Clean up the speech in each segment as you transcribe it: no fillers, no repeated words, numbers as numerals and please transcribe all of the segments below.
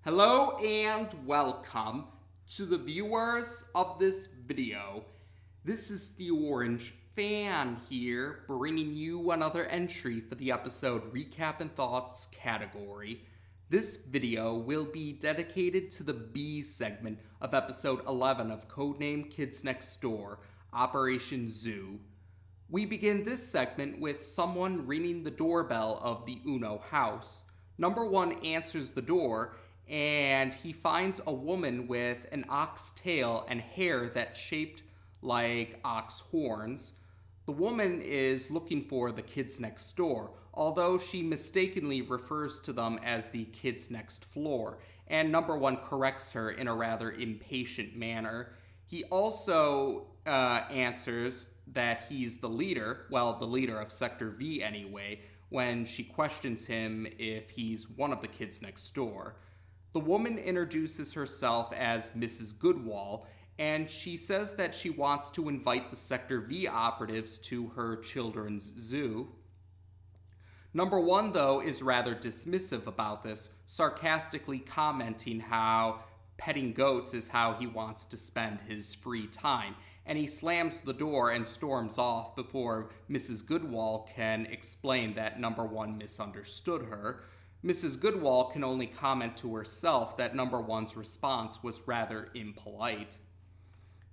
Hello and welcome to the viewers of this video. This is the Orange Fan here, bringing you another entry for the episode Recap and Thoughts category. This video will be dedicated to the B segment of episode 11 of Codename Kids Next Door, Operation Zoo. We begin this segment with someone ringing the doorbell of the Uno house. Number 1 answers the door, and he finds a woman with an ox tail and hair that's shaped like ox horns. The woman is looking for the kids next door, although she mistakenly refers to them as the kids next floor, and number 1 corrects her in a rather impatient manner. He also answers that he's the leader, well, the leader of Sector V anyway, when she questions him if he's one of the kids next door. The woman introduces herself as Mrs. Goodwall, and she says that she wants to invite the Sector V operatives to her children's zoo. Number 1, though, is rather dismissive about this, sarcastically commenting how petting goats is how he wants to spend his free time, and he slams the door and storms off before Mrs. Goodwall can explain that number 1 misunderstood her. Mrs. Goodwall can only comment to herself that number 1's response was rather impolite.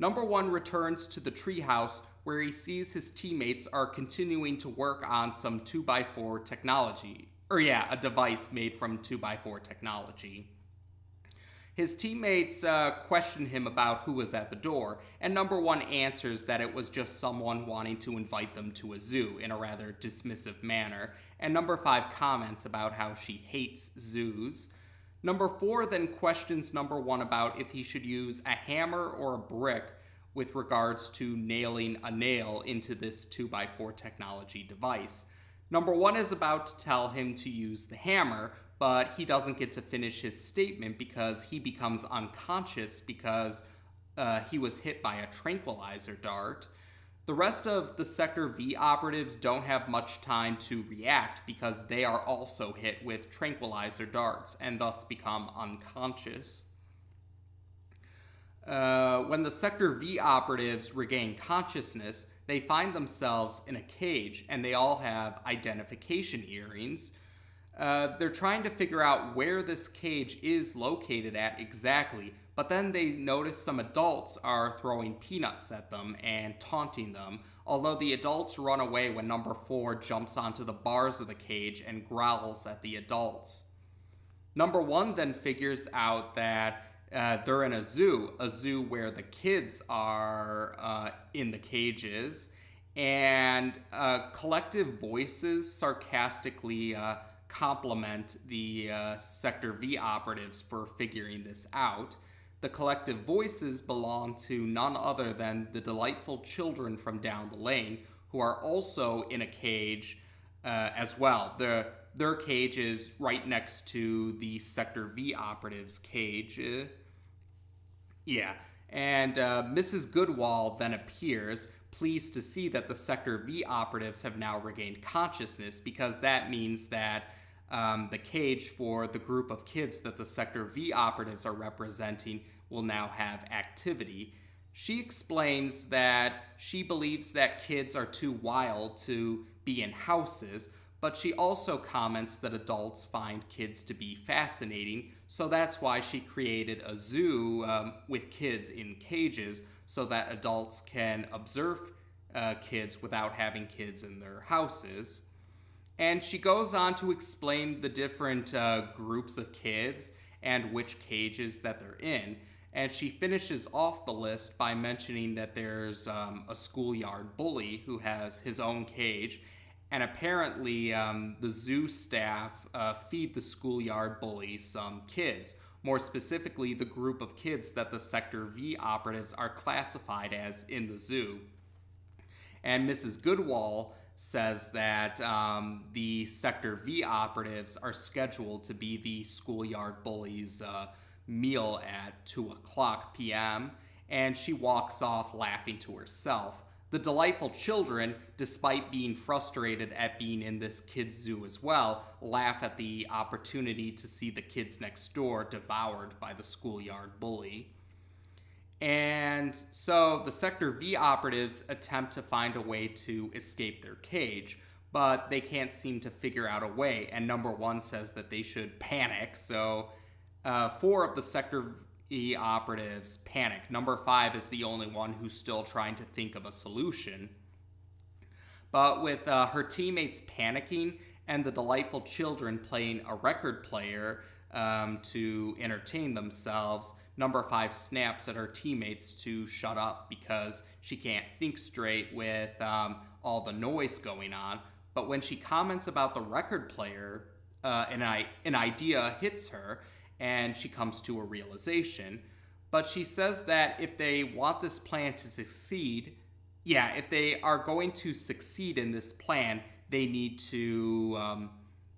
Number 1 returns to the treehouse where he sees his teammates are continuing to work on some 2x4 technology. A device made from 2x4 technology. His teammates question him about who was at the door, and number 1 answers that it was just someone wanting to invite them to a zoo in a rather dismissive manner, and number 5 comments about how she hates zoos. Number 4 then questions number 1 about if he should use a hammer or a brick with regards to nailing a nail into this 2x4 technology device. Number 1 is about to tell him to use the hammer, but he doesn't get to finish his statement because he becomes unconscious because he was hit by a tranquilizer dart. The rest of the Sector V operatives don't have much time to react because they are also hit with tranquilizer darts and thus become unconscious. When the Sector V operatives regain consciousness, they find themselves in a cage and they all have identification earrings. They're trying to figure out where this cage is located at exactly, but then they notice some adults are throwing peanuts at them and taunting them, although the adults run away when number 4 jumps onto the bars of the cage and growls at the adults. Number 1 then figures out that they're in a zoo where the kids are in the cages, and collective voices sarcastically compliment the Sector V operatives for figuring this out. The collective voices belong to none other than the delightful children from down the lane, who are also in a cage as well. Their cage is right next to the Sector V operatives' cage. And Mrs. Goodwall then appears, pleased to see that the Sector V operatives have now regained consciousness, because that means that the cage for the group of kids that the Sector V operatives are representing will now have activity. She explains that she believes that kids are too wild to be in houses, but she also comments that adults find kids to be fascinating, so that's why she created a zoo with kids in cages so that adults can observe kids without having kids in their houses. And she goes on to explain the different groups of kids and which cages that they're in. And she finishes off the list by mentioning that there's a schoolyard bully who has his own cage. And apparently the zoo staff feed the schoolyard bully some kids. More specifically, the group of kids that the Sector V operatives are classified as in the zoo. And Mrs. Goodwall says that the Sector V operatives are scheduled to be the schoolyard bully's meal at 2:00 p.m., and she walks off laughing to herself. The delightful children, despite being frustrated at being in this kids' zoo as well, laugh at the opportunity to see the kids next door devoured by the schoolyard bully. And so the Sector V operatives attempt to find a way to escape their cage, but they can't seem to figure out a way. And number 1 says that they should panic. So 4 of the Sector V operatives panic. Number 5 is the only one who's still trying to think of a solution. But with her teammates panicking and the delightful children playing a record player to entertain themselves, number 5 snaps at her teammates to shut up because she can't think straight with all the noise going on. But when she comments about the record player, an idea hits her and she comes to a realization. But she says that if they want this plan to succeed, if they are going to succeed in this plan, they need to,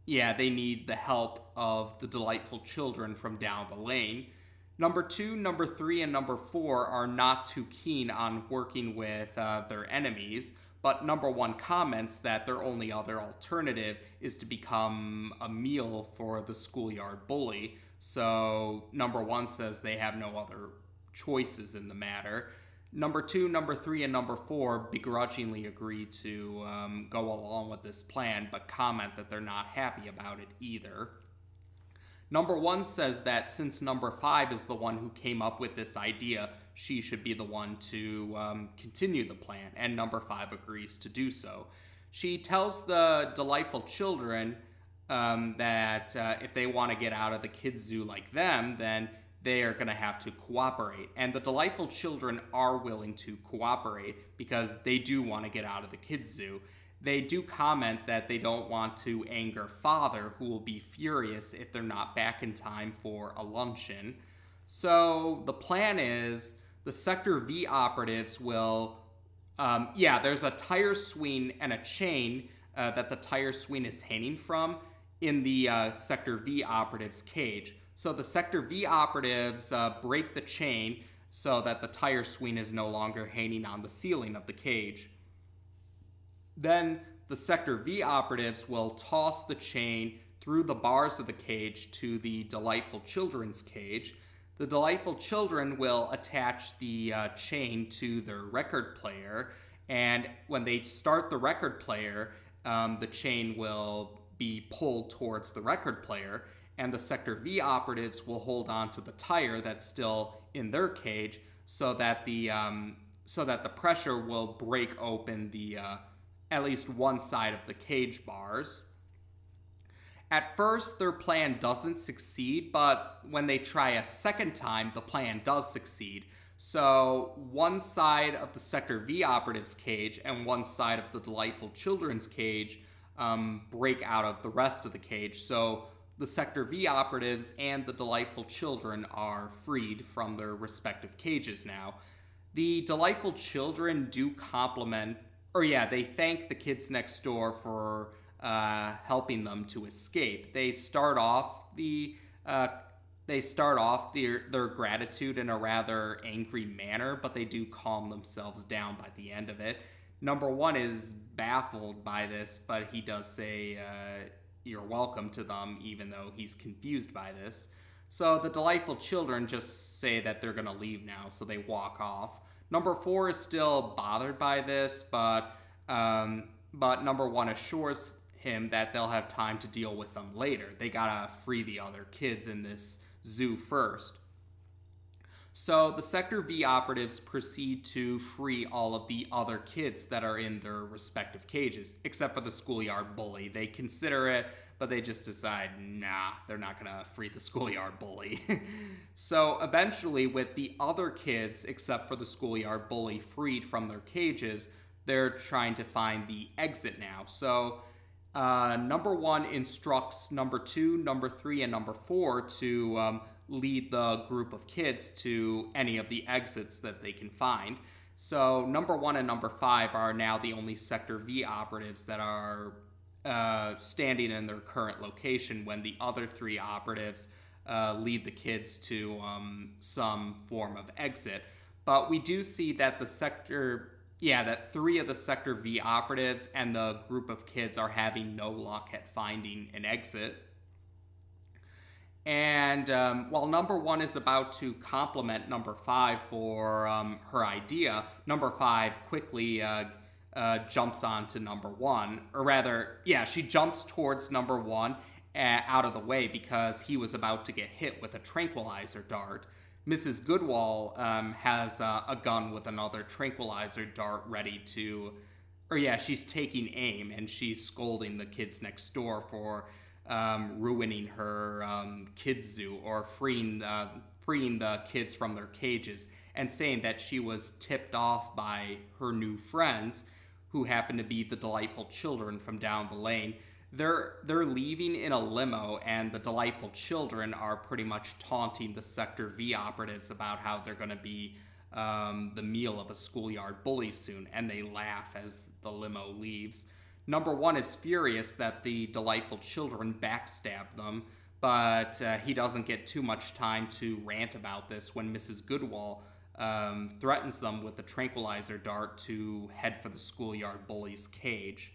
they need the help of the delightful children from down the lane. Number 2, number 3, and number 4 are not too keen on working with their enemies, but number 1 comments that their only other alternative is to become a meal for the schoolyard bully. So number 1 says they have no other choices in the matter. Number 2, number 3, and number 4 begrudgingly agree to go along with this plan, but comment that they're not happy about it either. Number 1 says that since number 5 is the one who came up with this idea, she should be the one to continue the plan, and number 5 agrees to do so. She tells the delightful children that if they want to get out of the kids' zoo like them, then they are going to have to cooperate. And the delightful children are willing to cooperate because they do want to get out of the kids' zoo. They do comment that they don't want to anger Father, who will be furious if they're not back in time for a luncheon. So the plan is the Sector V operatives will, there's a tire swing and a chain that the tire swing is hanging from in the Sector V operatives' cage. So the Sector V operatives break the chain so that the tire swing is no longer hanging on the ceiling of the cage. Then the Sector V operatives will toss the chain through the bars of the cage to the delightful children's cage. The delightful children will attach the chain to their record player, and when they start the record player, the chain will be pulled towards the record player, and the Sector V operatives will hold on to the tire that's still in their cage so that the pressure will break open the at least one side of the cage bars. At first, their plan doesn't succeed, but when they try a second time, the plan does succeed. So one side of the Sector V operative's cage and one side of the delightful children's cage break out of the rest of the cage. So the Sector V operatives and the delightful children are freed from their respective cages now. The delightful children do they thank the kids next door for helping them to escape. They start off their gratitude in a rather angry manner, but they do calm themselves down by the end of it. Number 1 is baffled by this, but he does say you're welcome to them, even though he's confused by this. So the delightful children just say that they're going to leave now, so they walk off. Number 4 is still bothered by this, but number 1 assures him that they'll have time to deal with them later. They gotta free the other kids in this zoo first. So the Sector V operatives proceed to free all of the other kids that are in their respective cages, except for the schoolyard bully. They consider it, but they just decide, nah, they're not gonna free the schoolyard bully. So eventually, with the other kids, except for the schoolyard bully, freed from their cages, they're trying to find the exit now. So number 1 instructs number 2, number 3, and number 4 to lead the group of kids to any of the exits that they can find. So number 1 and number 5 are now the only Sector V operatives that are standing in their current location when the other 3 operatives lead the kids to some form of exit. But we do see that the Sector that 3 of the Sector V operatives and the group of kids are having no luck at finding an exit. And while number 1 is about to compliment number 5 for her idea, number 5 quickly jumps onto number 1. Or rather, she jumps towards number 1 out of the way because he was about to get hit with a tranquilizer dart. Mrs. Goodwall has a gun with another tranquilizer dart ready to... she's taking aim, and she's scolding the kids next door for ruining her kids' zoo, or freeing the kids from their cages, and saying that she was tipped off by her new friends, who happen to be the delightful children from down the lane. They're leaving in a limo, and the delightful children are pretty much taunting the Sector V operatives about how they're going to be the meal of a schoolyard bully soon, and they laugh as the limo leaves. Number 1 is furious that the delightful children backstab them, but he doesn't get too much time to rant about this when Mrs. Goodwall threatens them with the tranquilizer dart to head for the schoolyard bully's cage.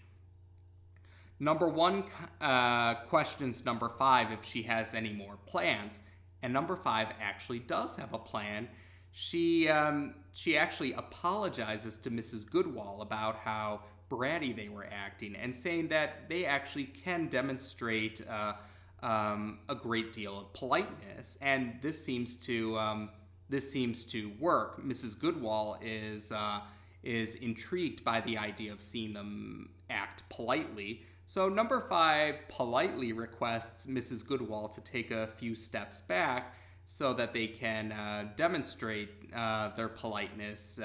Number 1 questions number 5 if she has any more plans, and number 5 actually does have a plan. She actually apologizes to Mrs. Goodwall about how bratty they were acting, and saying that they actually can demonstrate a great deal of politeness, and this seems to work. Mrs. Goodwall is intrigued by the idea of seeing them act politely. So number 5 politely requests Mrs. Goodwall to take a few steps back so that they can demonstrate their politeness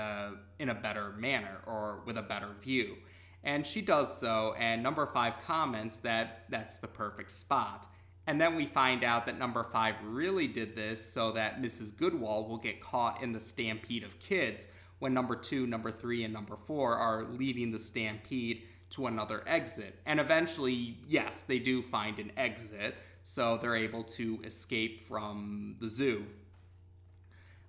in a better manner, or with a better view. And she does so, and number 5 comments that that's the perfect spot. And then we find out that number 5 really did this so that Mrs. Goodwall will get caught in the stampede of kids when number 2, number 3, and number 4 are leading the stampede to another exit. And eventually, yes, they do find an exit, so they're able to escape from the zoo.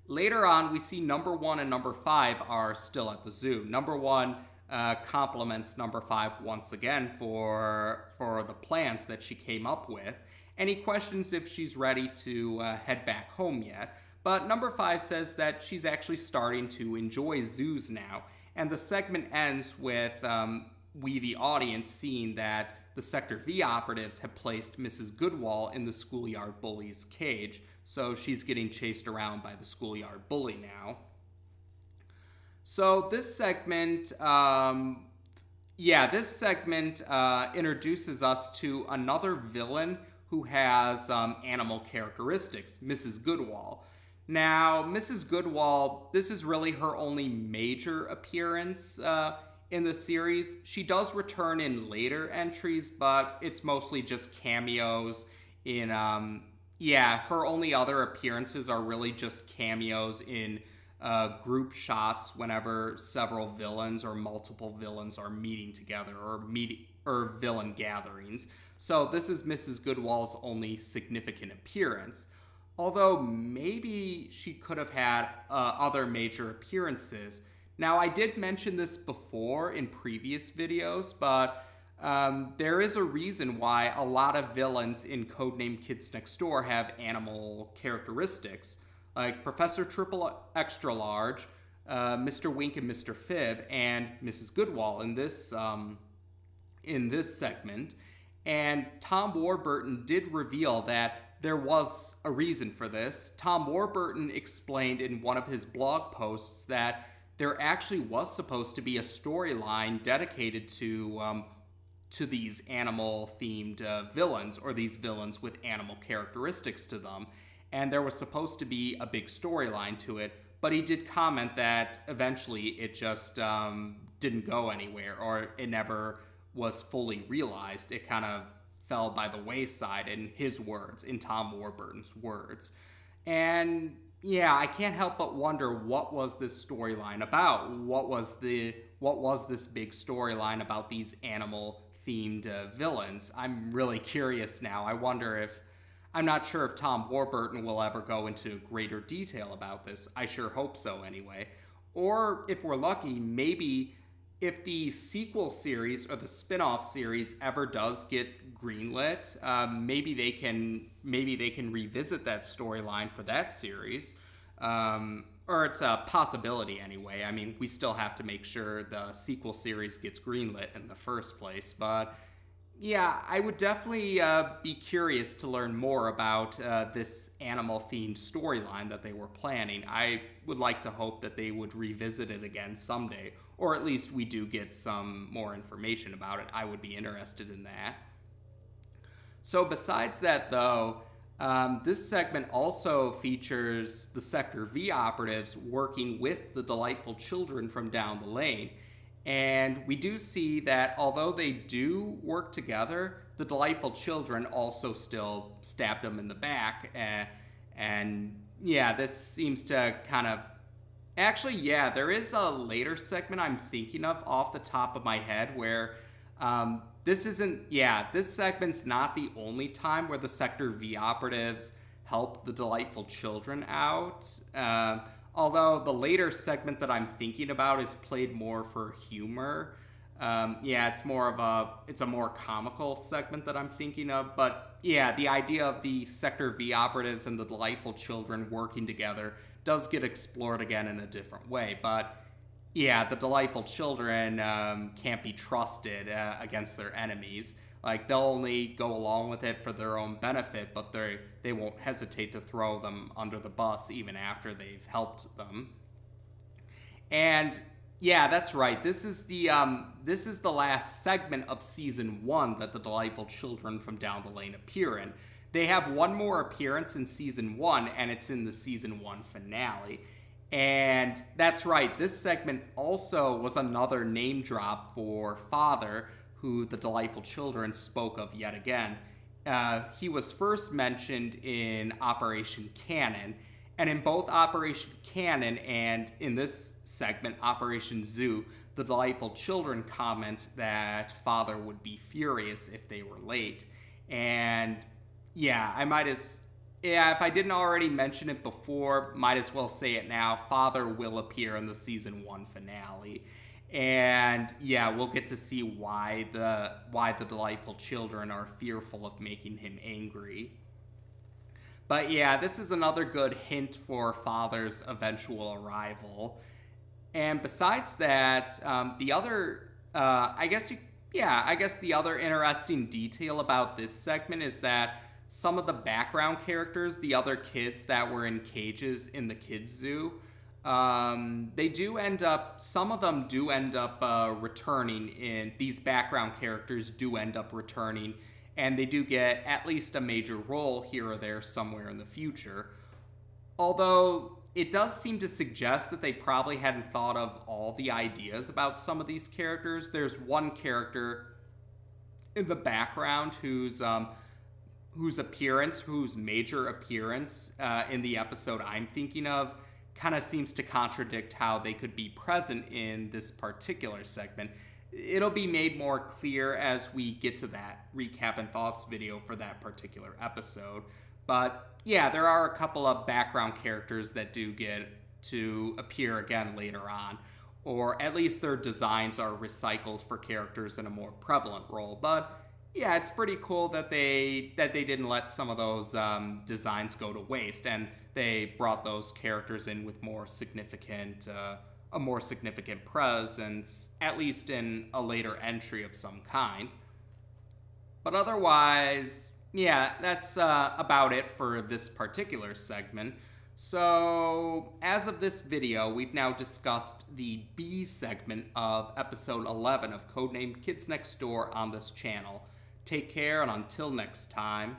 Later on, we see number 1 and number 5 are still at the zoo. Number 1 compliments number 5 once again for the plans that she came up with, and he questions if she's ready to head back home yet. But number 5 says that she's actually starting to enjoy zoos now, and the segment ends with we, the audience, seeing that the Sector V operatives have placed Mrs. Goodwall in the schoolyard bully's cage, so she's getting chased around by the schoolyard bully now. So this segment, introduces us to another villain who has animal characteristics, Mrs. Goodwall. Now, Mrs. Goodwall, this is really her only major appearance in the series. She does return in later entries, but it's mostly just cameos in, her only other appearances are really just cameos in group shots whenever several villains or multiple villains are meeting together, or villain gatherings. So this is Mrs. Goodwall's only significant appearance. Although maybe she could have had other major appearances. Now, I did mention this before in previous videos, but there is a reason why a lot of villains in Codename Kids Next Door have animal characteristics, like Professor Triple Extra Large, Mr. Wink and Mr. Fib, and Mrs. Goodwall in this segment. And Tom Warburton did reveal that there was a reason for this. Tom Warburton explained in one of his blog posts that there actually was supposed to be a storyline dedicated to these animal-themed villains, or these villains with animal characteristics to them. And there was supposed to be a big storyline to it, but he did comment that eventually it just didn't go anywhere, or it never was fully realized. It kind of fell by the wayside, in his words, in Tom Warburton's words. And yeah, I can't help but wonder, what was this storyline about? What was this big storyline about these animal-themed villains? I'm really curious now. I'm not sure if Tom Warburton will ever go into greater detail about this. I sure hope so anyway. Or if we're lucky, maybe if the sequel series or the spin-off series ever does get greenlit, maybe they can revisit that storyline for that series. Or it's a possibility anyway. I mean, we still have to make sure the sequel series gets greenlit in the first place. But yeah, I would definitely be curious to learn more about this animal-themed storyline that they were planning. I would like to hope that they would revisit it again someday, or at least we do get some more information about it. I would be interested in that. So besides that, though, this segment also features the Sector V operatives working with the delightful children from down the lane. And we do see that although they do work together, the delightful children also still stabbed them in the back. And yeah, this seems to kind of... Actually, yeah, there is a later segment I'm thinking of off the top of my head where this segment's not the only time where the Sector V operatives help the delightful children out. Although the later segment that I'm thinking about is played more for humor. It's a more comical segment that I'm thinking of. But yeah, the idea of the Sector V operatives and the delightful children working together does get explored again in a different way. But yeah, the delightful children can't be trusted against their enemies. Like, they'll only go along with it for their own benefit, but they won't hesitate to throw them under the bus even after they've helped them. And yeah, that's right. This is the last segment of season 1 that the delightful children from down the lane appear in. They have one more appearance in season 1, and it's in the season 1 finale. And that's right. This segment also was another name drop for Father, who the delightful children spoke of yet again. He was first mentioned in Operation Cannon, and in both Operation Cannon and in this segment, Operation Zoo, the delightful children comment that Father would be furious if they were late. And yeah, if I didn't already mention it before, might as well say it now. Father will appear in the season 1 finale. And yeah, we'll get to see why the delightful children are fearful of making him angry. But yeah, this is another good hint for Father's eventual arrival. And besides that, the other interesting detail about this segment is that some of the background characters, the other kids that were in cages in the kids zoo, some of them do end up returning. These background characters do end up returning, and they do get at least a major role here or there somewhere in the future. Although it does seem to suggest that they probably hadn't thought of all the ideas about some of these characters. There's one character in the background whose major appearance in the episode I'm thinking of kind of seems to contradict how they could be present in this particular segment. It'll be made more clear as we get to that recap and thoughts video for that particular episode. But yeah, there are a couple of background characters that do get to appear again later on, or at least their designs are recycled for characters in a more prevalent role. But yeah, it's pretty cool that they didn't let some of those designs go to waste, and they brought those characters in with a more significant presence, at least in a later entry of some kind. But otherwise, yeah, that's about it for this particular segment. So, as of this video, we've now discussed the B segment of episode 11 of Codename Kids Next Door on this channel. Take care, and until next time.